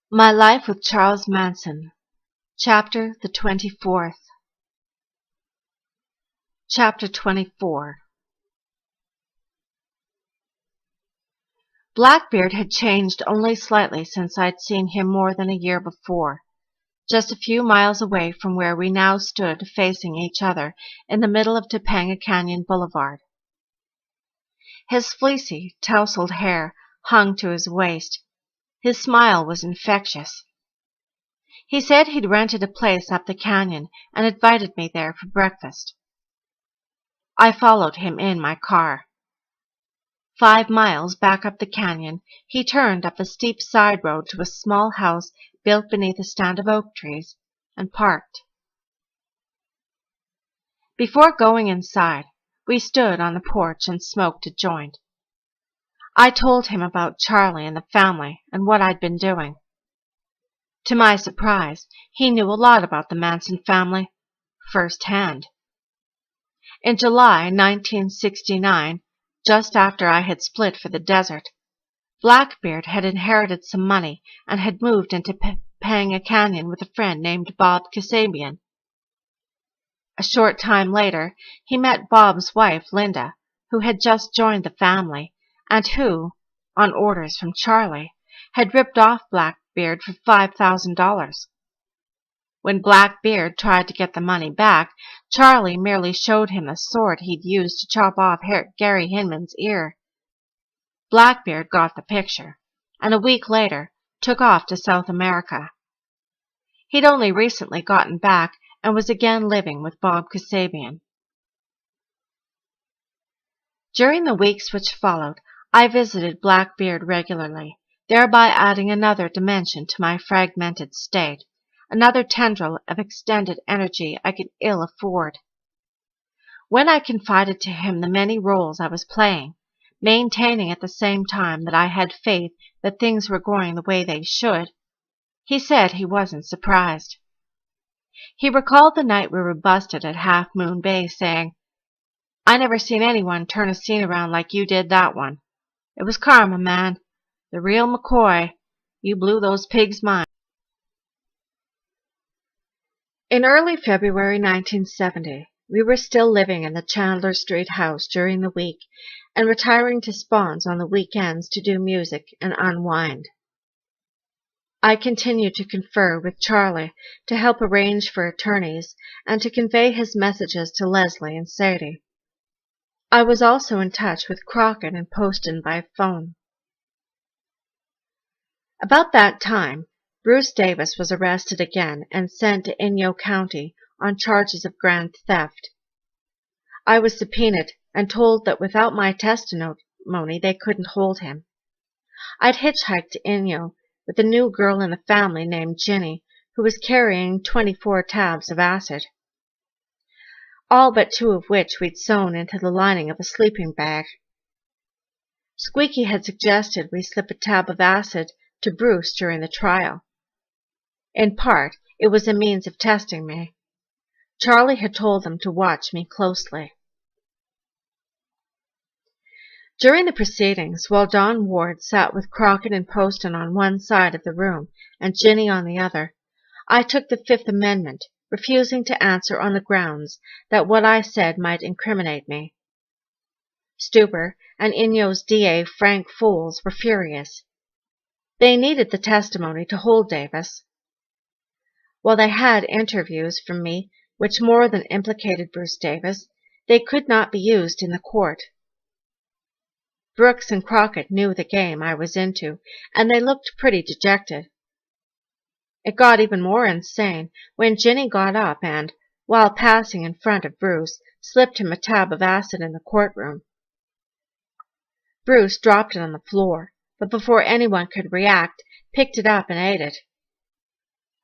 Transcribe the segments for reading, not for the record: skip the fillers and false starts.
My Life with Charles Manson, Chapter the 24th. Chapter 24. Blackbeard had changed only slightly since I'd seen him more than a year before, just a few miles away from where we now stood facing each other in the middle of Topanga Canyon Boulevard. His fleecy, tousled hair hung to his waist. His smile was infectious. He said he'd rented a place up the canyon and invited me there for breakfast. I followed him in my car. 5 miles back up the canyon, he turned up a steep side road to a small house built beneath a stand of oak trees and parked. Before going inside, we stood on the porch and smoked a joint. I told him about Charlie and the family and what I'd been doing. To my surprise, he knew a lot about the Manson family, firsthand. In July 1969, just after I had split for the desert, Blackbeard had inherited some money and had moved into Topanga Canyon with a friend named Bob Kasabian. A short time later, he met Bob's wife, Linda, who had just joined the family and who, on orders from Charlie, had ripped off Blackbeard for $5,000. When Blackbeard tried to get the money back, Charlie merely showed him the sword he'd used to chop off Gary Hinman's ear. Blackbeard got the picture, and a week later took off to South America. He'd only recently gotten back and was again living with Bob Kasabian. During the weeks which followed, I visited Blackbeard regularly, thereby adding another dimension to my fragmented state, another tendril of extended energy I could ill afford. When I confided to him the many roles I was playing, maintaining at the same time that I had faith that things were going the way they should, he said he wasn't surprised. He recalled the night we were busted at Half Moon Bay, saying, "I never seen anyone turn a scene around like you did that one. It was karma, man. The real McCoy. You blew those pigs' minds." In early February 1970, we were still living in the Chandler Street house during the week and retiring to Spawn's on the weekends to do music and unwind. I continued to confer with Charlie to help arrange for attorneys and to convey his messages to Leslie and Sadie. I was also in touch with Crockett and Poston by phone. About that time, Bruce Davis was arrested again and sent to Inyo County on charges of grand theft. I was subpoenaed and told that without my testimony they couldn't hold him. I'd hitchhiked to Inyo with a new girl in the family named Ginny, who was carrying 24 tabs of acid, all but 2 of which we'd sewn into the lining of a sleeping bag. Squeaky had suggested we slip a tab of acid to Bruce during the trial. In part, it was a means of testing me. Charlie had told them to watch me closely. During the proceedings, while Don Ward sat with Crockett and Poston on one side of the room and Ginny on the other, I took the Fifth Amendment, refusing to answer on the grounds that what I said might incriminate me. Stuber and Inyo's DA, Frank Foles, were furious. They needed the testimony to hold Davis. While they had interviews from me which more than implicated Bruce Davis, they could not be used in the court. Brooks and Crockett knew the game I was into, and they looked pretty dejected. It got even more insane when Ginny got up and, while passing in front of Bruce, slipped him a tab of acid in the courtroom. Bruce dropped it on the floor, but before anyone could react, picked it up and ate it.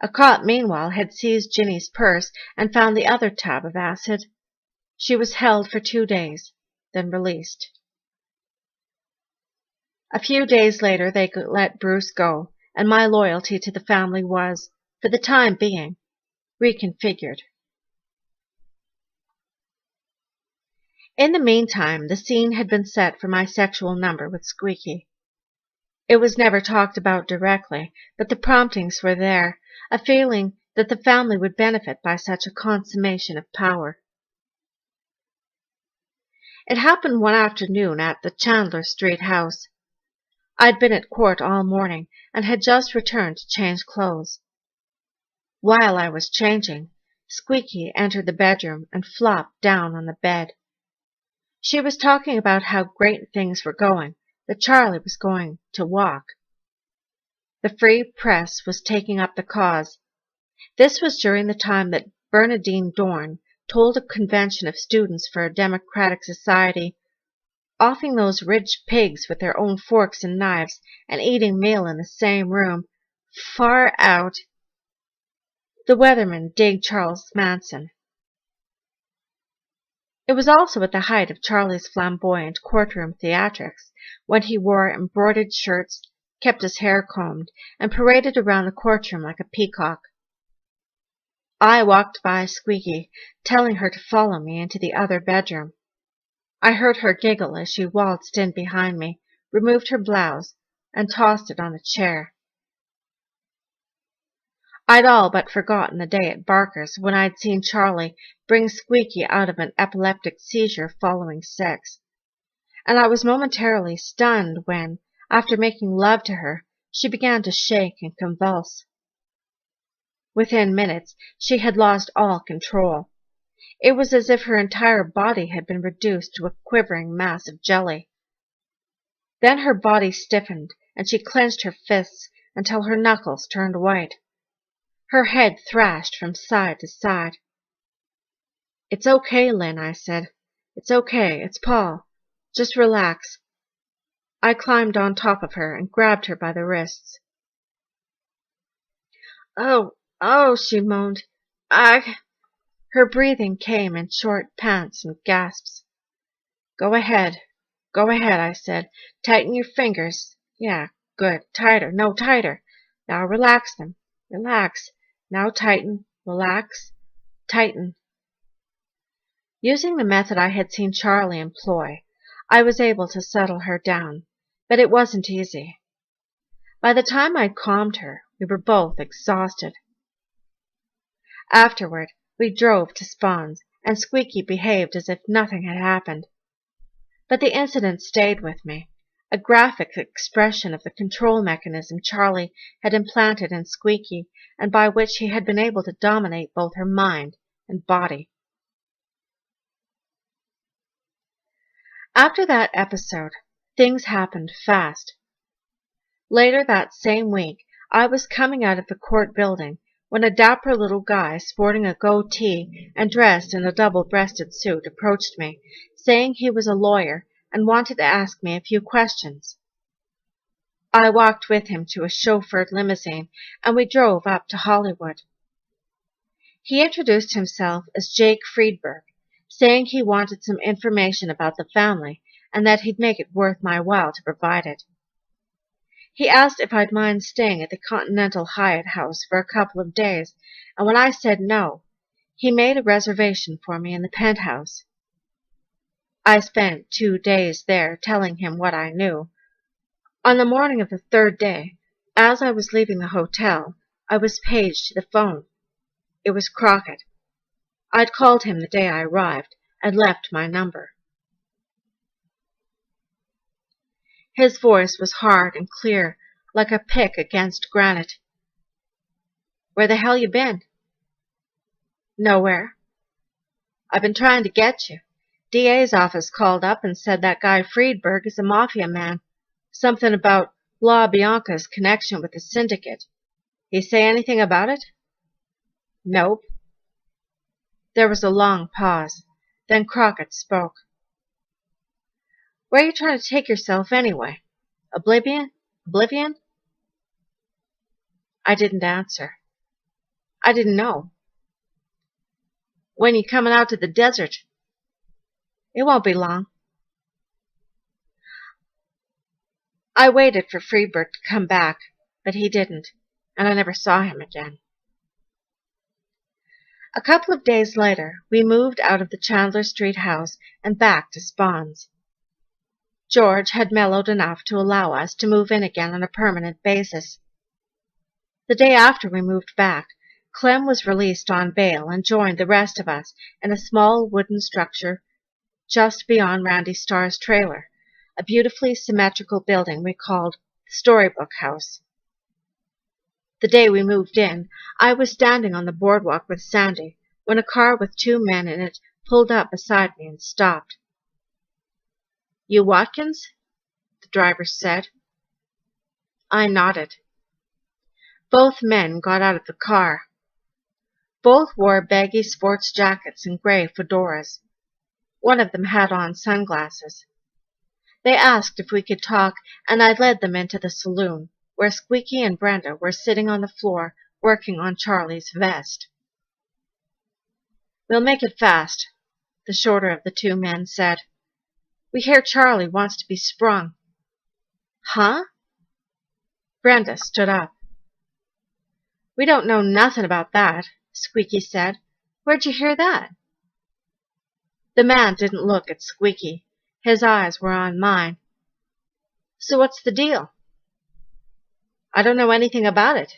A cop, meanwhile, had seized Ginny's purse and found the other tab of acid. She was held for 2 days, then released. A few days later, they let Bruce go, and my loyalty to the family was, for the time being, reconfigured. In the meantime, the scene had been set for my sexual number with Squeaky. It was never talked about directly, but the promptings were there, a feeling that the family would benefit by such a consummation of power. It happened one afternoon at the Chandler Street house. I'd been at court all morning and had just returned to change clothes. While I was changing, Squeaky entered the bedroom and flopped down on the bed. She was talking about how great things were going, that Charlie was going to walk. The Free Press was taking up the cause. This was during the time that Bernadine Dorn told a convention of students for a democratic society, offing those rich pigs with their own forks and knives and eating meal in the same room. Far out. The weatherman digged Charles Manson. It was also at the height of Charlie's flamboyant courtroom theatrics, when he wore embroidered shirts, kept his hair combed, and paraded around the courtroom like a peacock. I walked by Squeaky, telling her to follow me into the other bedroom. I heard her giggle as she waltzed in behind me, removed her blouse, and tossed it on a chair. I'd all but forgotten the day at Barker's when I'd seen Charlie bring Squeaky out of an epileptic seizure following sex, and I was momentarily stunned when, after making love to her, she began to shake and convulse. Within minutes, she had lost all control. It was as if her entire body had been reduced to a quivering mass of jelly. Then her body stiffened, and she clenched her fists until her knuckles turned white. Her head thrashed from side to side. "It's okay, Lynn," I said. "It's okay. It's Paul. Just relax." I climbed on top of her and grabbed her by the wrists. Oh, she moaned. Her breathing came in short pants and gasps. Go ahead, I said. "Tighten your fingers. Yeah, good. Tighter. No, tighter. Now relax them. Relax. Now tighten. Relax. Tighten." Using the method I had seen Charlie employ, I was able to settle her down, but it wasn't easy. By the time I'd calmed her, we were both exhausted. Afterward, we drove to Spawn's, and Squeaky behaved as if nothing had happened. But the incident stayed with me, a graphic expression of the control mechanism Charlie had implanted in Squeaky, and by which he had been able to dominate both her mind and body. After that episode, things happened fast. Later that same week, I was coming out of the court building when a dapper little guy sporting a goatee and dressed in a double-breasted suit approached me, saying he was a lawyer and wanted to ask me a few questions. I walked with him to a chauffeured limousine, and we drove up to Hollywood. He introduced himself as Jake Friedberg, saying he wanted some information about the family and that he'd make it worth my while to provide it. He asked if I'd mind staying at the Continental Hyatt House for a couple of days, and when I said no, he made a reservation for me in the penthouse. I spent 2 days there telling him what I knew. On the morning of the third day, as I was leaving the hotel, I was paged to the phone. It was Crockett. I'd called him the day I arrived and left my number. His voice was hard and clear, like a pick against granite. "Where the hell you been?" "Nowhere." "I've been trying to get you. DA's office called up and said that guy Friedberg is a mafia man. Something about La Bianca's connection with the syndicate. He say anything about it?" "Nope." There was a long pause. Then Crockett spoke. "Where are you trying to take yourself anyway? Oblivion? I didn't answer. I didn't know. "When you coming out to the desert?" "It won't be long." I waited for Friedberg to come back, but he didn't, and I never saw him again. A couple of days later, we moved out of the Chandler Street house and back to Spawn's. George had mellowed enough to allow us to move in again on a permanent basis. The day after we moved back, Clem was released on bail and joined the rest of us in a small wooden structure just beyond Randy Starr's trailer, a beautifully symmetrical building we called the Storybook House. The day we moved in, I was standing on the boardwalk with Sandy when a car with 2 men in it pulled up beside me and stopped. "You Watkins?" the driver said. I nodded. Both men got out of the car. Both wore baggy sports jackets and gray fedoras. One of them had on sunglasses. They asked if we could talk, and I led them into the saloon, where Squeaky and Brenda were sitting on the floor working on Charlie's vest. "We'll make it fast," the shorter of the 2 men said. "We hear Charlie wants to be sprung." "Huh?" Brenda stood up. "We don't know nothing about that," Squeaky said. "Where'd you hear that?" The man didn't look at Squeaky. His eyes were on mine. "So what's the deal?" "I don't know anything about it."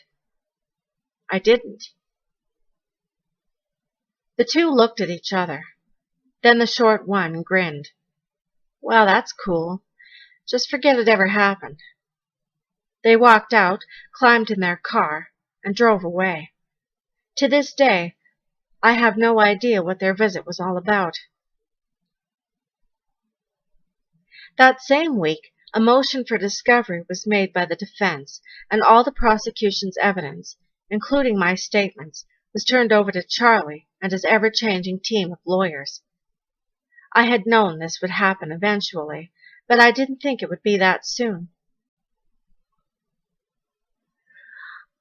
I didn't. The 2 looked at each other. Then the short one grinned. "Well, that's cool. Just forget it ever happened." They walked out, climbed in their car, and drove away. To this day, I have no idea what their visit was all about. That same week, a motion for discovery was made by the defense, and all the prosecution's evidence, including my statements, was turned over to Charlie and his ever-changing team of lawyers. I had known this would happen eventually, but I didn't think it would be that soon.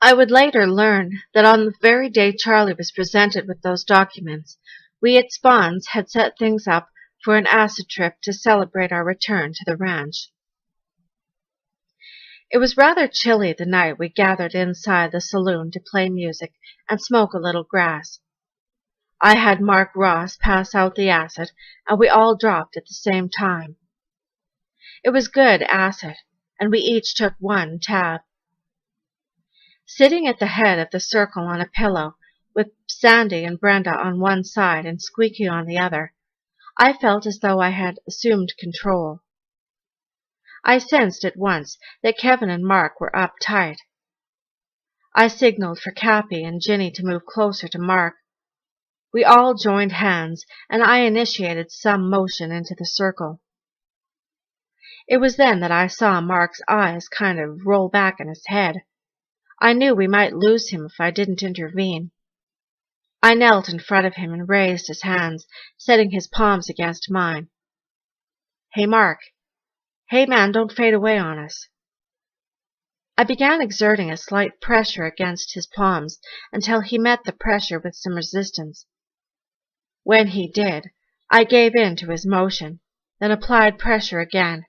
I would later learn that on the very day Charlie was presented with those documents, we at Spawn's had set things up for an acid trip to celebrate our return to the ranch. It was rather chilly the night we gathered inside the saloon to play music and smoke a little grass. I had Mark Ross pass out the acid, and we all dropped at the same time. It was good acid, and we each took 1 tab. Sitting at the head of the circle on a pillow, with Sandy and Brenda on one side and Squeaky on the other, I felt as though I had assumed control. I sensed at once that Kevin and Mark were uptight. I signaled for Cappy and Ginny to move closer to Mark. We all joined hands, and I initiated some motion into the circle. It was then that I saw Mark's eyes kind of roll back in his head. I knew we might lose him if I didn't intervene. I knelt in front of him and raised his hands, setting his palms against mine. "Hey, Mark. Hey, man, don't fade away on us." I began exerting a slight pressure against his palms until he met the pressure with some resistance. When he did, I gave in to his motion, then applied pressure again.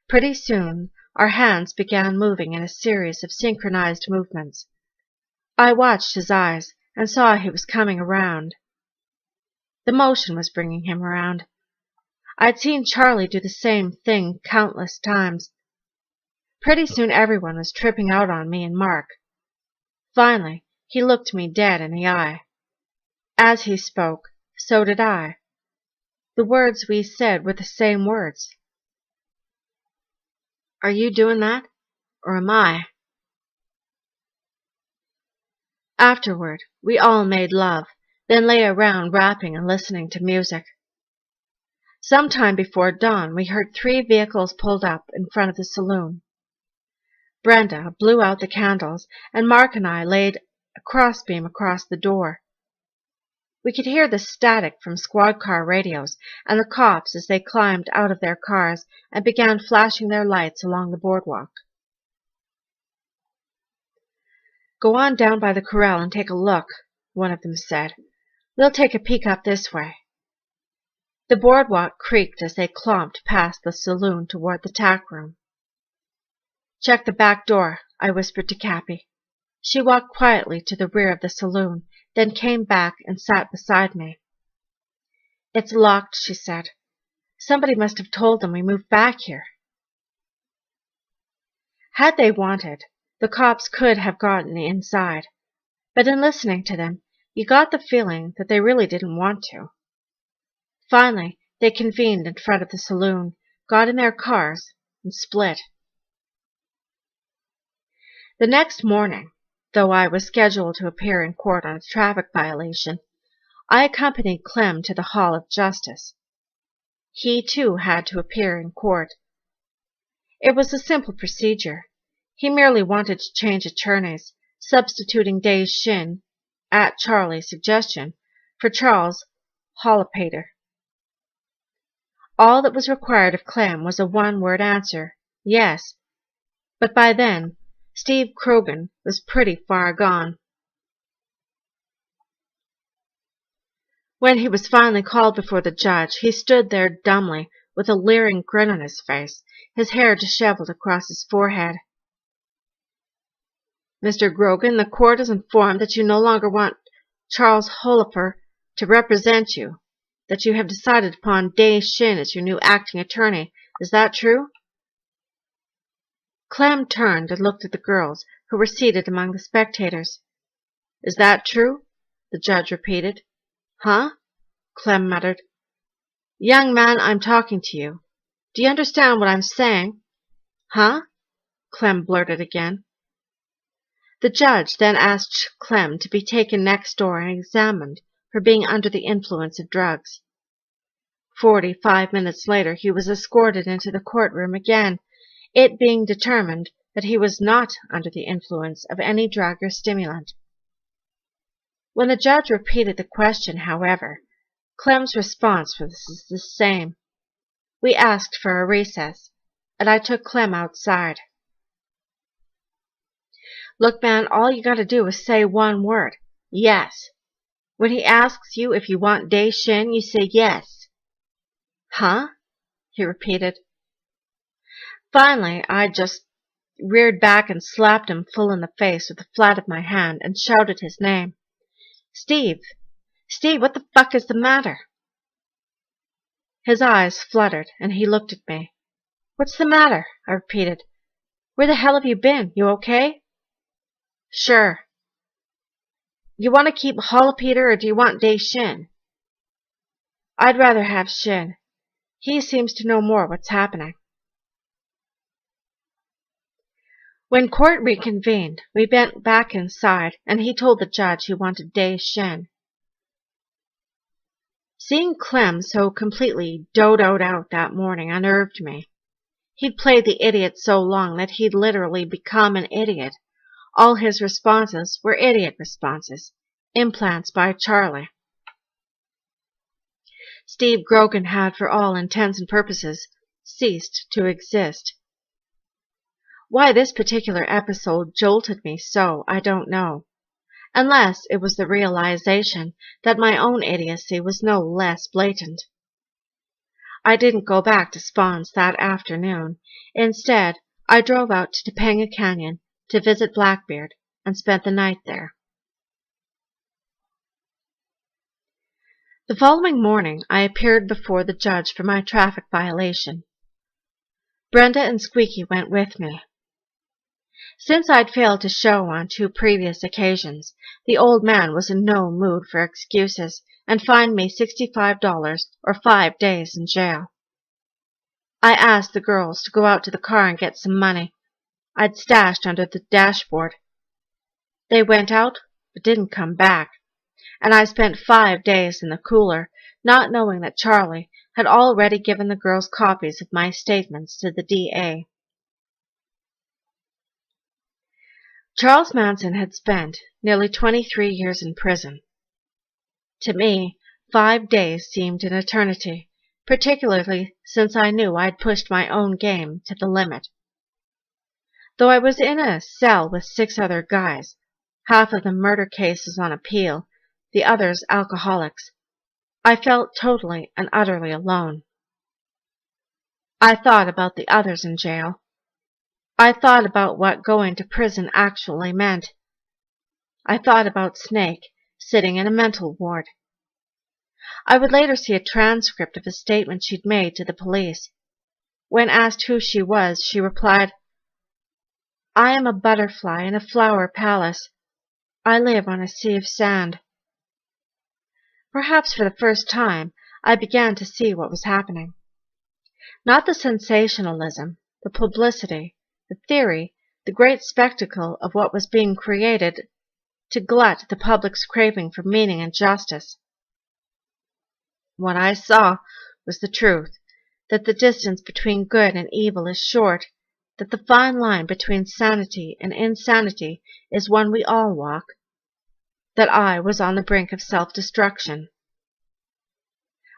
Pretty soon, our hands began moving in a series of synchronized movements. I watched his eyes and saw he was coming around. The motion was bringing him around. I'd seen Charlie do the same thing countless times. Pretty soon everyone was tripping out on me and Mark. Finally, he looked me dead in the eye. As he spoke, so did I. The words we said were the same words. "Are you doing that, or am I?" Afterward, we all made love, then lay around rapping and listening to music. Sometime before dawn, we heard 3 vehicles pulled up in front of the saloon. Brenda blew out the candles, and Mark and I laid a crossbeam across the door. We could hear the static from squad car radios and the cops as they climbed out of their cars and began flashing their lights along the boardwalk. "Go on down by the corral and take a look," one of them said. "We'll take a peek up this way." The boardwalk creaked as they clomped past the saloon toward the tack room. "Check the back door," I whispered to Cappy. She walked quietly to the rear of the saloon, then came back and sat beside me. "It's locked," she said. Somebody must have told them we moved back here. Had they wanted, the cops could have gotten inside, but in listening to them, you got the feeling that they really didn't want to. Finally, they convened in front of the saloon, got in their cars, and split. The next morning, though I was scheduled to appear in court on a traffic violation, I accompanied Clem to the Hall of Justice. He, too, had to appear in court. It was a simple procedure. He merely wanted to change attorneys, substituting Day's Shin, at Charlie's suggestion, for Charles Holopater. All that was required of Clem was a one-word answer, yes, but by then, Steve Krogan was pretty far gone. When he was finally called before the judge, he stood there dumbly, with a leering grin on his face, his hair disheveled across his forehead. Mr. Grogan, the court is informed that you no longer want Charles Holoper to represent you, that you have decided upon Day Shin as your new acting attorney. Is that true? Clem turned and looked at the girls, who were seated among the spectators. Is that true? The judge repeated. Huh? Clem muttered. Young man, I'm talking to you. Do you understand what I'm saying? Huh? Clem blurted again. The judge then asked Clem to be taken next door and examined for being under the influence of drugs. 45 minutes later, he was escorted into the courtroom again, it being determined that he was not under the influence of any drug or stimulant. When the judge repeated the question, however, Clem's response was the same. We asked for a recess, and I took Clem outside. Look, man, all you gotta do is say one word. Yes. When he asks you if you want Day Shin, you say yes. Huh? He repeated. Finally, I just reared back and slapped him full in the face with the flat of my hand and shouted his name. Steve! Steve, what the fuck is the matter? His eyes fluttered, and he looked at me. What's the matter? I repeated. Where the hell have you been? You okay? Sure. You want to keep Holopeter or do you want Day Shin? I'd rather have Shin. He seems to know more what's happening. When court reconvened, we went back inside, and he told the judge he wanted Day Shin. Seeing Clem so completely dodoed out that morning unnerved me. He'd played the idiot so long that he'd literally become an idiot. All his responses were idiot responses, implants by Charlie. Steve Grogan had, for all intents and purposes, ceased to exist. Why this particular episode jolted me so, I don't know, unless it was the realization that my own idiocy was no less blatant. I didn't go back to Spawn's that afternoon. Instead, I drove out to Topanga Canyon to visit Blackbeard and spent the night there. The following morning, I appeared before the judge for my traffic violation. Brenda and Squeaky went with me. Since I'd failed to show on 2 previous occasions, the old man was in no mood for excuses and fined me $65 or 5 days in jail. I asked the girls to go out to the car and get some money I'd stashed under the dashboard. They went out, but didn't come back, and I spent 5 days in the cooler, not knowing that Charlie had already given the girls copies of my statements to the DA. Charles Manson had spent nearly 23 years in prison. To me, 5 days seemed an eternity, particularly since I knew I'd pushed my own game to the limit. Though I was in a cell with 6 other guys, half of them murder cases on appeal, the others alcoholics, I felt totally and utterly alone. I thought about the others in jail. I thought about what going to prison actually meant. I thought about Snake sitting in a mental ward. I would later see a transcript of a statement she'd made to the police. When asked who she was, she replied, "I am a butterfly in a flower palace. I live on a sea of sand." Perhaps for the first time, I began to see what was happening. Not the sensationalism, the publicity, the theory, the great spectacle of what was being created to glut the public's craving for meaning and justice. What I saw was the truth, that the distance between good and evil is short, that the fine line between sanity and insanity is one we all walk, that I was on the brink of self-destruction.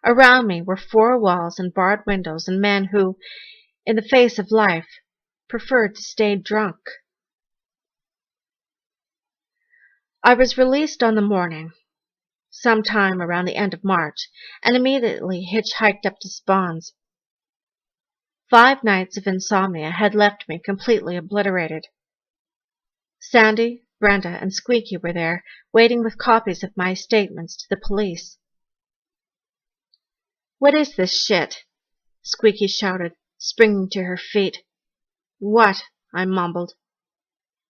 Around me were four walls and barred windows and men who, in the face of life, preferred to stay drunk. I was released on the morning, sometime around the end of March, and immediately hitchhiked up to Spawn's. 5 nights of insomnia had left me completely obliterated. Sandy, Brenda, and Squeaky were there, waiting with copies of my statements to the police. "What is this shit?" Squeaky shouted, springing to her feet. "What?" I mumbled.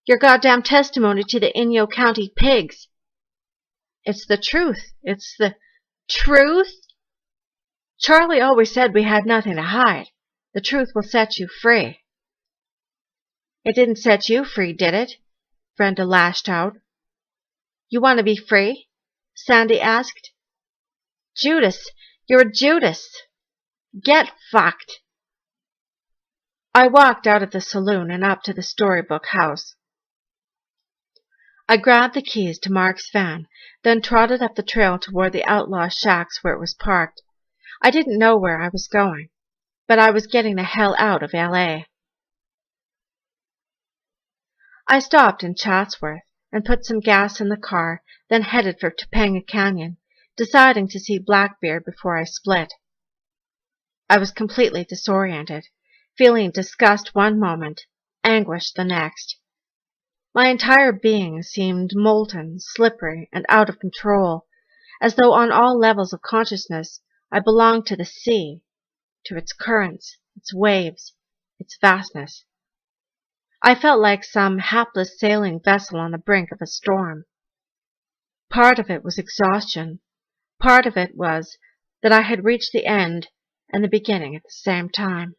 "Your goddamn testimony to the Inyo County pigs." "It's the truth. It's the truth. Charlie always said we had nothing to hide. The truth will set you free." "It didn't set you free, did it?" Brenda lashed out. "You want to be free?" Sandy asked. "Judas, you're a Judas. Get fucked." I walked out of the saloon and up to the Storybook House. I grabbed the keys to Mark's van, then trotted up the trail toward the outlaw shacks where it was parked. I didn't know where I was going, but I was getting the hell out of L.A. I stopped in Chatsworth and put some gas in the car, then headed for Topanga Canyon, deciding to see Blackbeard before I split. I was completely disoriented, feeling disgust one moment, anguish the next. My entire being seemed molten, slippery, and out of control, as though on all levels of consciousness I belonged to the sea, to its currents, its waves, its vastness. I felt like some hapless sailing vessel on the brink of a storm. Part of it was exhaustion. Part of it was that I had reached the end and the beginning at the same time.